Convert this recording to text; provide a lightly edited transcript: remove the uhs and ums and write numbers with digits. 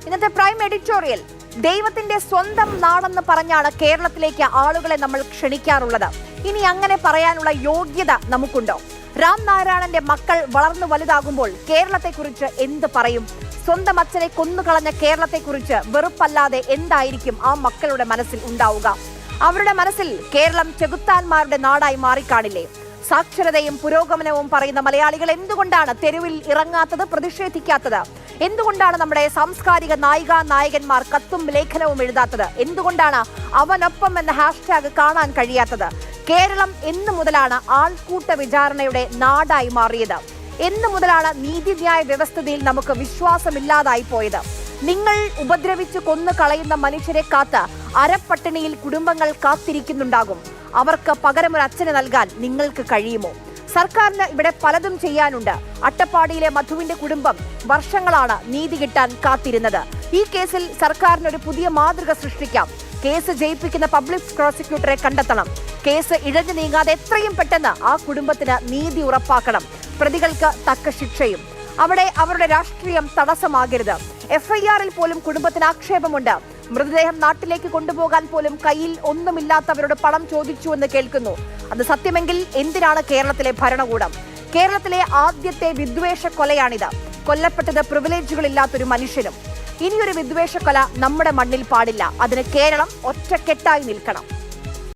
ഇന്നത്തെ prime editorial ദൈവത്തിന്റെ സ്വന്തം നാടെന്ന് പറഞ്ഞാണ് കേരളത്തിലേക്ക് ആളുകളെ നമ്മൾ ക്ഷണിക്കാറുള്ളത്. ഇനി അങ്ങനെ പറയാനുള്ള യോഗ്യത നമുക്കുണ്ടോ? രാം നാരായണന്റെ മക്കൾ വളർന്നു വലുതാകുമ്പോൾ കേരളത്തെക്കുറിച്ച് എന്ത് പറയും? സ്വന്തം അച്ഛനെ കൊന്നുകളഞ്ഞ കേരളത്തെക്കുറിച്ച് വെറുപ്പല്ലാതെ എന്തായിരിക്കും ആ മക്കളുടെ മനസ്സിൽ ഉണ്ടാവുക? അവരുടെ മനസ്സിൽ കേരളം ചെകുത്താന്മാരുടെ നാടായി മാറിക്കാണില്ലേ? സാക്ഷരതയും പുരോഗമനവും പറയുന്ന മലയാളികൾ എന്തുകൊണ്ടാണ് തെരുവിൽ ഇറങ്ങാത്തത്, പ്രതിഷേധിക്കാത്തത്? എന്തുകൊണ്ടാണ് നമ്മുടെ സാംസ്കാരിക നായകന്മാർ കത്തും ലേഖനവും എഴുതാത്തത്? എന്തുകൊണ്ടാണ് അവനൊപ്പം എന്ന ഹാഷ്ടാഗ് കാണാൻ കഴിയാത്തത്? കേരളം എന്നു മുതലാണ് ആൾക്കൂട്ട വിചാരണയുടെ നാടായി മാറിയത്? എന്നു മുതലാണ് നീതിന്യായ വ്യവസ്ഥയിൽ നമുക്ക് വിശ്വാസമില്ലാതായി പോയത്? നിങ്ങൾ ഉപദ്രവിച്ച് കൊന്നു കളയുന്ന മനുഷ്യരെ കാത്ത് അരപ്പട്ടിണിയിൽ കുടുംബങ്ങൾ കാത്തിരിക്കുന്നുണ്ടാകും. അവർക്ക് പകരം ഒരു അച്ഛന് നൽകാൻ നിങ്ങൾക്ക് കഴിയുമോ? സർക്കാരിന് ഇവിടെ പലതും ചെയ്യാനുണ്ട്. അട്ടപ്പാടിയിലെ മധുവിന്റെ കുടുംബം വർഷങ്ങളാണ് നീതി കിട്ടാൻ കാത്തിരുന്നത്. ഈ കേസിൽ സർക്കാരിന് ഒരു പുതിയ മാതൃക സൃഷ്ടിക്കാം. കേസ് ജയിപ്പിക്കുന്ന പബ്ലിക് പ്രോസിക്യൂട്ടറെ കണ്ടെത്തണം. കേസ് ഇഴഞ്ഞു നീങ്ങാതെ എത്രയും പെട്ടെന്ന് ആ കുടുംബത്തിന് നീതി ഉറപ്പാക്കണം. പ്രതികൾക്ക് തക്ക ശിക്ഷയും. അവിടെ അവരുടെ രാഷ്ട്രീയം തടസ്സമാകരുത്. FIR-ൽ പോലും കുടുംബത്തിന് ആക്ഷേപമുണ്ട്. മൃതദേഹം നാട്ടിലേക്ക് കൊണ്ടുപോകാൻ പോലും കയ്യിൽ ഒന്നുമില്ലാത്തവരുടെ പണം ചോദിച്ചു എന്ന് കേൾക്കുന്നു. അത് സത്യമെങ്കിൽ എന്തിനാണ് കേരളത്തിലെ ഭരണകൂടം? കേരളത്തിലെ ആദ്യത്തെ വിദ്വേഷ കൊലയാണിത്. കൊല്ലപ്പെട്ടത് പ്രിവിലേജുകളില്ലാത്തൊരു മനുഷ്യനും. ഇനിയൊരു വിദ്വേഷ കൊല നമ്മുടെ മണ്ണിൽ പാടില്ല. അതിന് കേരളം ഒറ്റക്കെട്ടായി നിൽക്കണം.